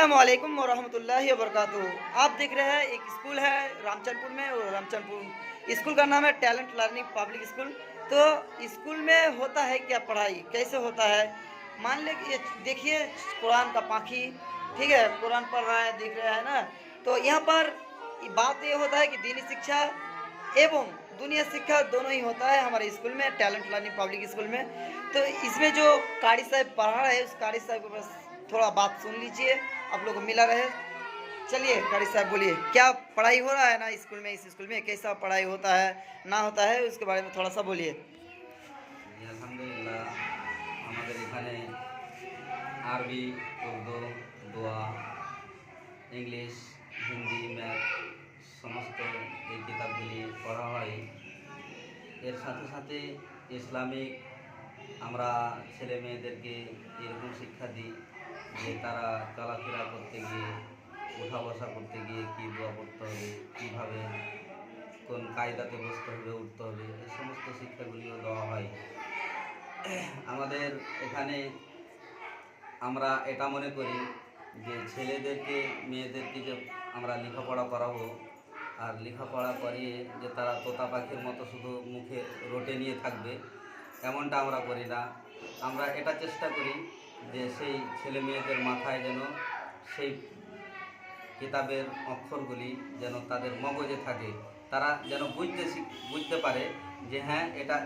अस्सलामुअलैकुम वरहमतुल्लाहि वबरकातुहू। आप देख रहे हैं एक स्कूल है रामचंदपुर में, और रामचंदपुर स्कूल का नाम है टैलेंट लर्निंग पब्लिक स्कूल। तो स्कूल में होता है क्या, पढ़ाई कैसे होता है। मान ले कि ये देखिए कुरान का पाखी, ठीक है, कुरान पढ़ रहा है, दिख रहा है ना। तो यहाँ पर बात ये होता है कि दीनी शिक्षा एवं दुनिया शिक्षा दोनों ही होता है हमारे स्कूल में, टैलेंट लर्निंग पब्लिक स्कूल में। तो इसमें जो कारी साहब पढ़ा रहे हैं, उस कारी साहब को बस थोड़ा बात सुन लीजिए, आप लोग को मिला रहे। चलिए कारी साहब बोलिए, क्या पढ़ाई हो रहा है ना स्कूल में, इस स्कूल में कैसा पढ़ाई होता है ना होता है, उसके बारे में थोड़ा सा बोलिए। আলহামদুলিল্লাহ আমাদের এখানে আরবি, উর্দু, দোয়া, ইংলিশ, হিন্দি, ম্যাথ সমস্ত এই কিতাবগুলি পড়া হয়। এর সাথে সাথে ইসলামিক আমরা ছেলে মেয়েদেরকে এরকম শিক্ষা দিই যে তারা চলাফেরা করতে গিয়ে, উঠা বসা করতে গিয়ে কী দোয়া পড়তে হবে, কীভাবে কোন কায়দাতে বসতে হবে, উঠতে হবে, এই সমস্ত শিক্ষাগুলিও দেওয়া হয়। আমাদের এখানে আমরা এটা মনে করি যে ছেলেদেরকে মেয়েদেরকে যে আমরা লেখাপড়া করাবো, আর লেখাপড়া করিয়ে যে তারা তোতা পাখির মতো শুধু মুখে রটে নিয়ে থাকবে, এমনটা আমরা করি না। আমরা এটা চেষ্টা করি যে সেই ছেলে মেয়েদের মাথায় যেন সেই কিতাবের অক্ষরগুলি যেন তাদের মগজে থাকে, তারা যেন বুঝতে পারে যে হ্যাঁ এটা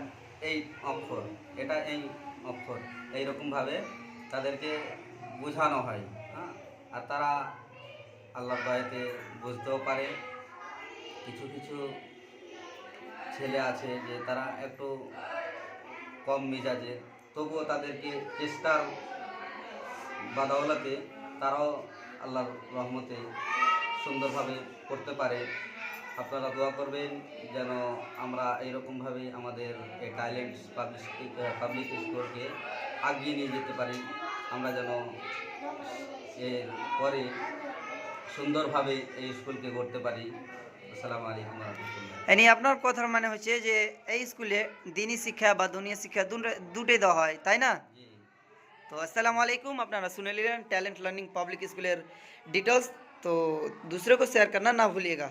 এই অক্ষর, এটা এই অক্ষর, এইরকমভাবে তাদেরকে বোঝানো হয়। হ্যাঁ, আর তারা আল্লাহর দয়াতে বুঝতেও পারে। কিছু কিছু ছেলে আছে যে তারা একটু কম মেজাজে, তবুও তাদেরকে চেষ্টার বাদৌলতে তারাও আল্লাহর রহমতে সুন্দরভাবে করতে পারে। আপনারা দোয়া করবেন যেন আমরা এইরকমভাবে আমাদের এই ট্যালেন্ট পাবলিক স্কুলকে আগিয়ে নিয়ে যেতে পারি। আমরা যেন এর পরে সুন্দরভাবে এই স্কুলকে গড়তে পারি। আসসালামু আলাইকুম রহমতুল্লাহ। यानी আপনার কথার মানে হচ্ছে যে এই স্কুলে দিনী শিক্ষা বা দুনিয়া শিক্ষা দুটোই দেওয়া হয়, তাই না? জি। তো আসসালামু আলাইকুম, আপনারা শুনে নিলেন talent learning public school details. तो दूसरे को शेयर करना ना भूलिएगा।